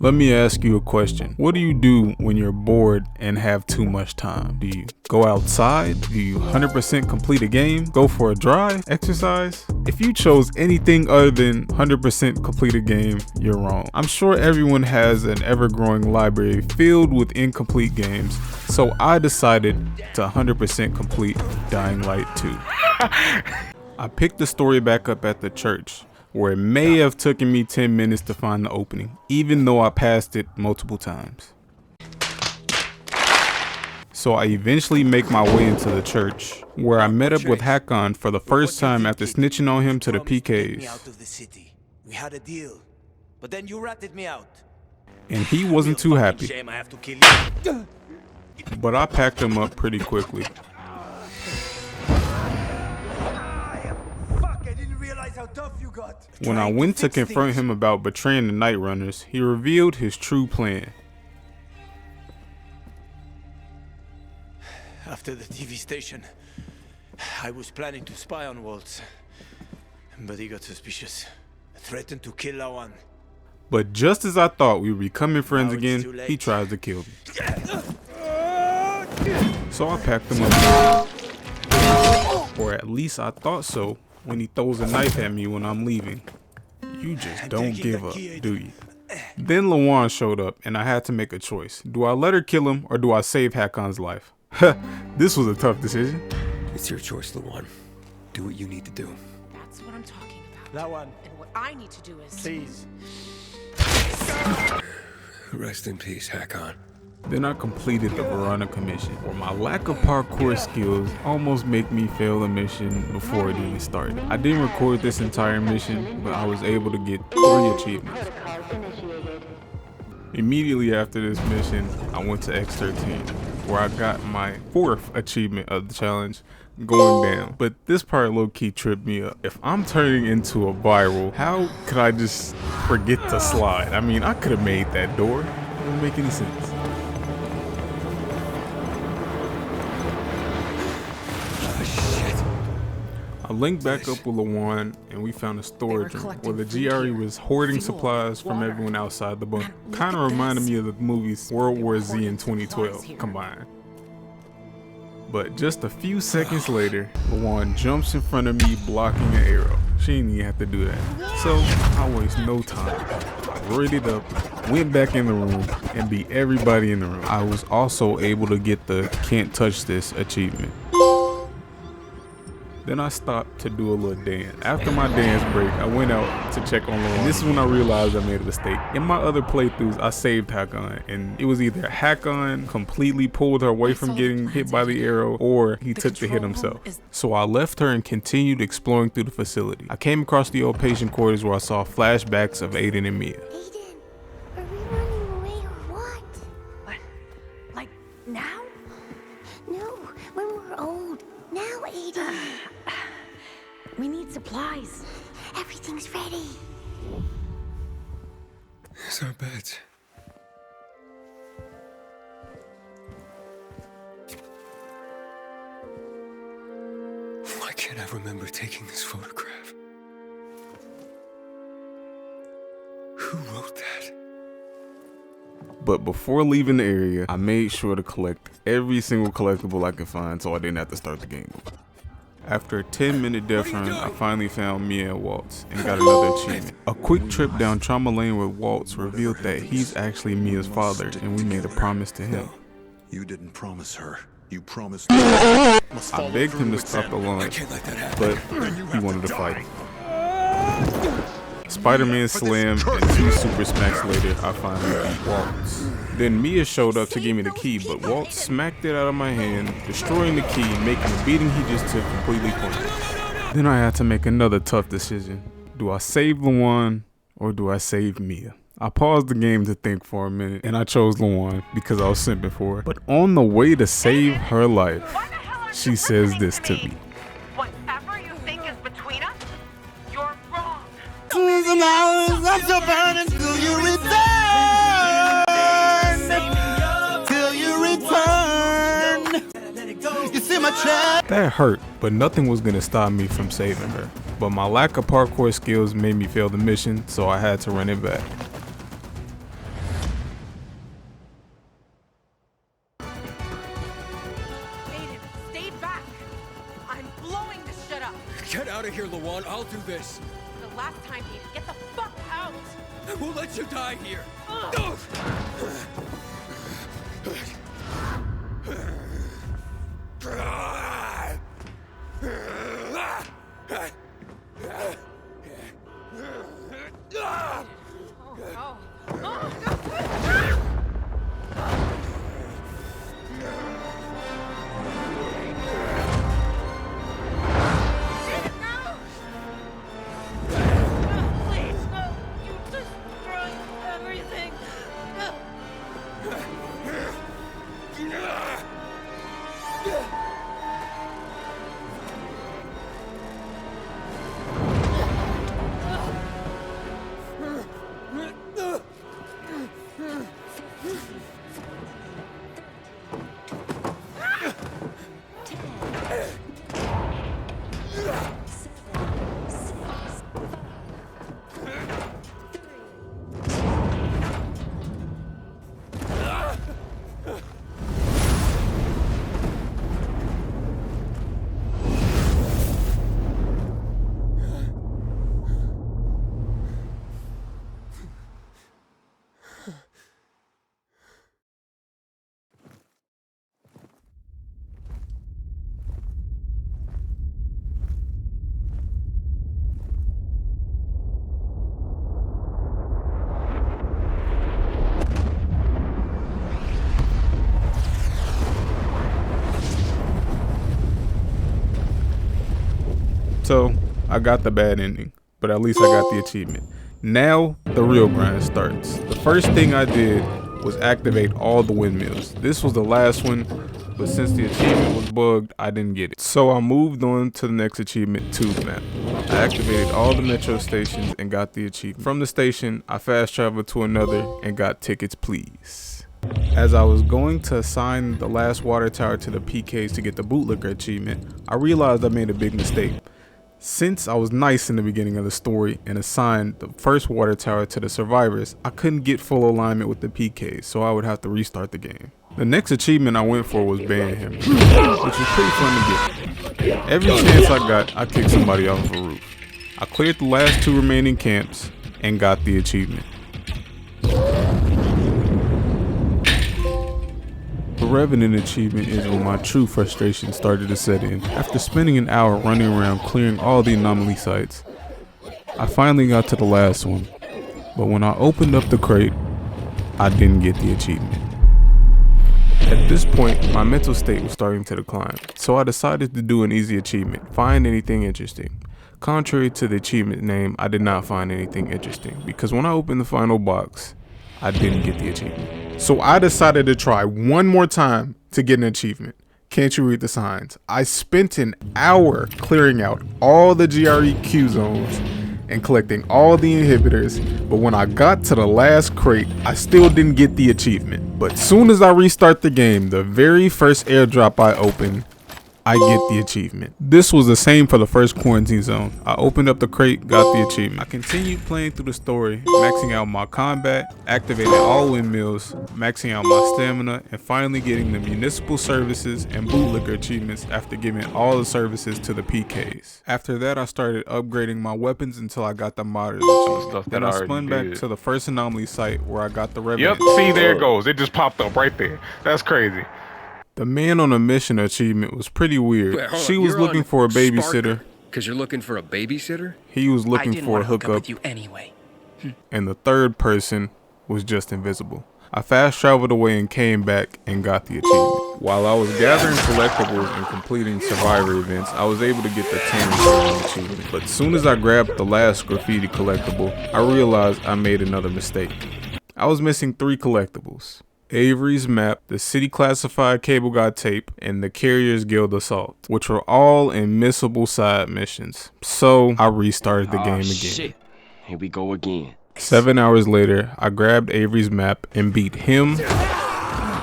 Let me ask you a question. What do you do when you're bored and have too much time? Do you go outside? Do you 100% complete a game? Go for a drive? Exercise? If you chose anything other than 100% complete a game, you're wrong. I'm sure everyone has an ever-growing library filled with incomplete games, so I decided to 100% complete Dying Light 2. I picked the story back up at the church, where it may have taken me 10 minutes to find the opening, even though I passed it multiple times. So I eventually make my way into the church, where I met up with Hakon for the first time after snitching on him to the PKs. We had a deal, but then you ratted me out. And he wasn't too happy. But I packed him up pretty quickly. When I went to confront him about betraying the Night Runners, he revealed his true plan. After the TV station, I was planning to spy on Waltz, but he got suspicious, threatened to kill Lawan. But just as I thought we would be becoming friends again, he tries to kill me. So I packed him up, or at least I thought so, when he throws a knife at me when I'm leaving. You just don't give up, do you? Then Lawan showed up and I had to make a choice. Do I let her kill him or do I save Hakon's life? This was a tough decision. It's your choice, Lawan. Do what you need to do. That's what I'm talking about. Lawan. And what I need to do is... Please. Rest in peace, Hakon. Then I completed the Veronica mission, where my lack of parkour skills almost make me fail the mission before it even started. I didn't record this entire mission, but I was able to get 3 achievements. Immediately after this mission, I went to X13, where I got my 4th achievement of the challenge, going down. But this part low-key tripped me up. If I'm turning into a viral, how could I just forget to slide? I mean, I could have made that door. It doesn't make any sense. I linked back up with Lawan and we found a storage room where the GRE was hoarding supplies from everyone outside the bunker. Kinda reminded me of the movies World War Z and 2012 combined. But just a few seconds later, Lawan jumps in front of me blocking an arrow. She didn't even have to do that. So I waste no time. I readied up, went back in the room, and beat everybody in the room. I was also able to get the Can't Touch This achievement. Then I stopped to do a little dance. After my dance break, I went out to check on Lawan. And this is when I realized I made a mistake. In my other playthroughs, I saved Hakon, and it was either Hakon completely pulled her away from getting hit by the arrow, or he took the hit himself. So I left her and continued exploring through the facility. I came across the old patient quarters where I saw flashbacks of Aiden and Mia. Aiden, are we running away or what? What? Like, now? No, when we're old. Now, Aiden. We need supplies. Everything's ready. Here's our beds. Why can't I remember taking this photograph? Who wrote that? But before leaving the area, I made sure to collect every single collectible I could find so I didn't have to start the game over. After a 10-minute death run, I finally found Mia and Waltz and got another achievement. A quick trip down Trauma Lane with Waltz revealed that he's actually Mia's father and we made a promise to him. You didn't promise her. You promised I begged him to stop the launch, but he wanted to fight. Spider-Man slam and 2 super smacks later, I finally beat Waltz. Then Mia showed up to give me the key, but Waltz smacked it out of my hand, destroying the key, making the beating he just took completely pointless. Then I had to make another tough decision. Do I save Lawan or do I save Mia? I paused the game to think for a minute, and I chose Lawan because I was simping for her. But on the way to save her life, she says this to me. Whatever you think is between us, you're wrong. That hurt, but nothing was gonna stop me from saving her. But my lack of parkour skills made me fail the mission, so I had to run it back. Get out of here, Lawan. I'll do this. The last time, Pete. Get the fuck out! I won't let you die here. So I got the bad ending, but at least I got the achievement. Now the real grind starts. The first thing I did was activate all the windmills. This was the last one, but since the achievement was bugged, I didn't get it. So I moved on to the next achievement, Tube Map. I activated all the metro stations and got the achievement. From the station, I fast traveled to another and got Tickets Please. As I was going to assign the last water tower to the PKs to get the bootlicker achievement, I realized I made a big mistake. Since I was nice in the beginning of the story and assigned the first water tower to the survivors, I couldn't get full alignment with the PKs, so I would have to restart the game. The next achievement I went for was Ban Him, which was pretty fun to get. Every chance I got, I kicked somebody off of a roof. I cleared the last 2 remaining camps and got the achievement. The Revenant achievement is when my true frustration started to set in. After spending an hour running around clearing all the anomaly sites, I finally got to the last one, but when I opened up the crate, I didn't get the achievement. At this point, my mental state was starting to decline, so I decided to do an easy achievement, find anything interesting. Contrary to the achievement name, I did not find anything interesting, because when I opened the final box, I didn't get the achievement. So I decided to try one more time to get an achievement. Can't you read the signs? I spent an hour clearing out all the GREQ zones and collecting all the inhibitors, but when I got to the last crate, I still didn't get the achievement. But soon as I restart the game, the very first airdrop I open, I get the achievement. This was the same for the first quarantine zone. I opened up the crate, got the achievement. I continued playing through the story, maxing out my combat, activating all windmills, maxing out my stamina, and finally getting the municipal services and bootlicker achievements after giving all the services to the PKs. After that, I started upgrading my weapons until I got the modders achievement. Then I spun back to the first anomaly site where I got the Revenant. Yep, see, there it goes. It just popped up right there. That's crazy. The man on a mission achievement was pretty weird. She was looking for a babysitter. Because you're looking for a babysitter? He was looking for a hookup. With you anyway. And the third person was just invisible. I fast traveled away and came back and got the achievement. While I was gathering collectibles and completing survivor events, I was able to get the 10 achievement. But as soon as I grabbed the last graffiti collectible, I realized I made another mistake. I was missing 3 collectibles: Avery's map, the city classified cable guy tape, and the Carriers Guild assault, which were all immiscible side missions. So I restarted the game again. Shit. Here we go again. 7 hours later, I grabbed Avery's map and beat him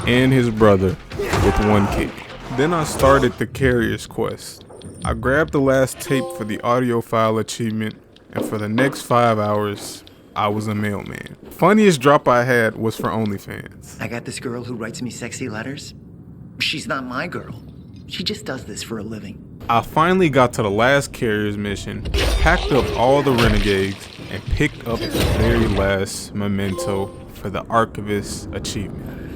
and his brother with 1 kick. Then I started the Carriers quest. I grabbed the last tape for the audio file achievement, and for the next 5 hours, I was a mailman. Funniest drop I had was for OnlyFans. I got this girl who writes me sexy letters. She's not my girl. She just does this for a living. I finally got to the last carrier's mission, packed up all the renegades, and picked up the very last memento for the Archivist achievement.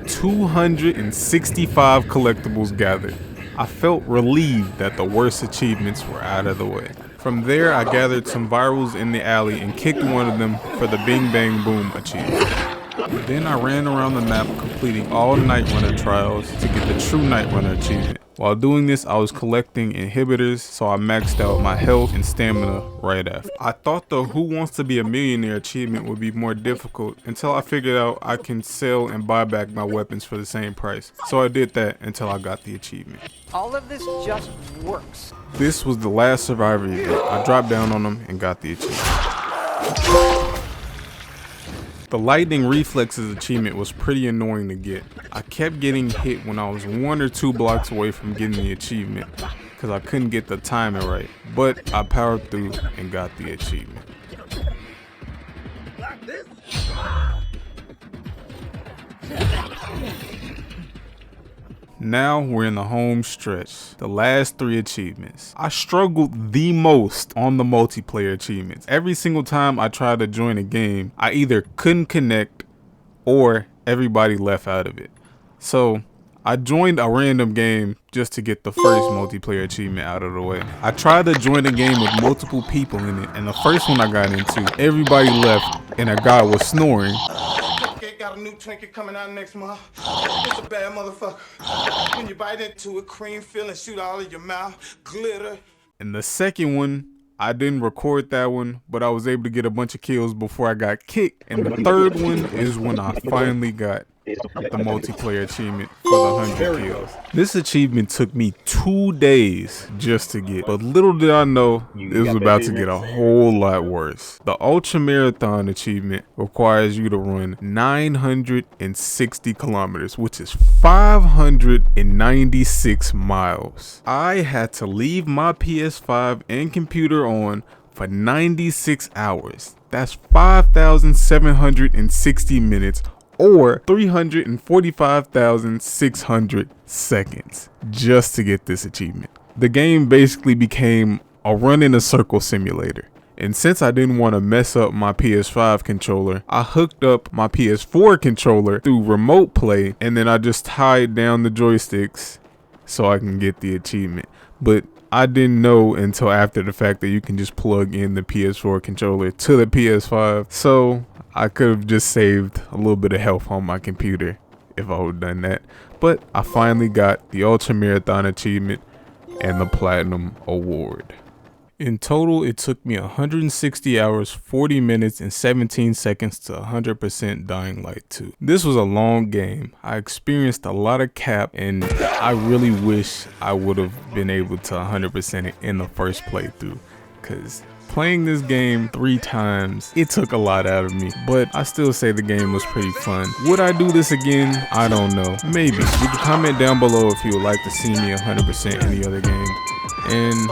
265 collectibles gathered. I felt relieved that the worst achievements were out of the way. From there, I gathered some virals in the alley and kicked one of them for the Bing Bang Boom achievement. Then I ran around the map completing all Night Runner trials to get the true Night Runner achievement. While doing this, I was collecting inhibitors, so I maxed out my health and stamina right after. I thought the Who Wants to Be a Millionaire achievement would be more difficult until I figured out I can sell and buy back my weapons for the same price. So I did that until I got the achievement. All of this just works. This was the last survivor event. I dropped down on them and got the achievement. The lightning reflexes achievement was pretty annoying to get. I kept getting hit when I was 1 or 2 blocks away from getting the achievement because I couldn't get the timing right, but I powered through and got the achievement. Now we're in the home stretch, the last 3 achievements. I struggled the most on the multiplayer achievements. Every single time I tried to join a game, I either couldn't connect or everybody left out of it. So I joined a random game just to get the first multiplayer achievement out of the way. I tried to join a game with multiple people in it, and the first one I got into, everybody left and a guy was snoring. Got a new trinket coming out next month. It's a bad motherfucker. When you bite into it, cream filling, shoot all of your mouth, glitter. And the second one, I didn't record that one, but I was able to get a bunch of kills before I got kicked. And the third one is when I finally got the multiplayer achievement for the 100 kills. This achievement took me 2 days just to get, but little did I know it was about to get a whole lot worse. The ultramarathon achievement requires you to run 960 kilometers, which is 596 miles. I had to leave my PS5 and computer on for 96 hours. That's 5,760 minutes or 345,600 seconds just to get this achievement. The game basically became a run in a circle simulator. And since I didn't want to mess up my PS5 controller, I hooked up my PS4 controller through remote play, and then I just tied down the joysticks so I can get the achievement. But I didn't know until after the fact that you can just plug in the PS4 controller to the PS5. So I could have just saved a little bit of health on my computer if I would have done that. But I finally got the Ultramarathon achievement and the Platinum Award. In total, it took me 160 hours, 40 minutes, and 17 seconds to 100% Dying Light 2. This was a long game. I experienced a lot of cap, and I really wish I would have been able to 100% it in the first playthrough, because playing this game 3 times, it took a lot out of me, but I still say the game was pretty fun. Would I do this again? I don't know. Maybe. You can comment down below if you would like to see me 100% any other game. And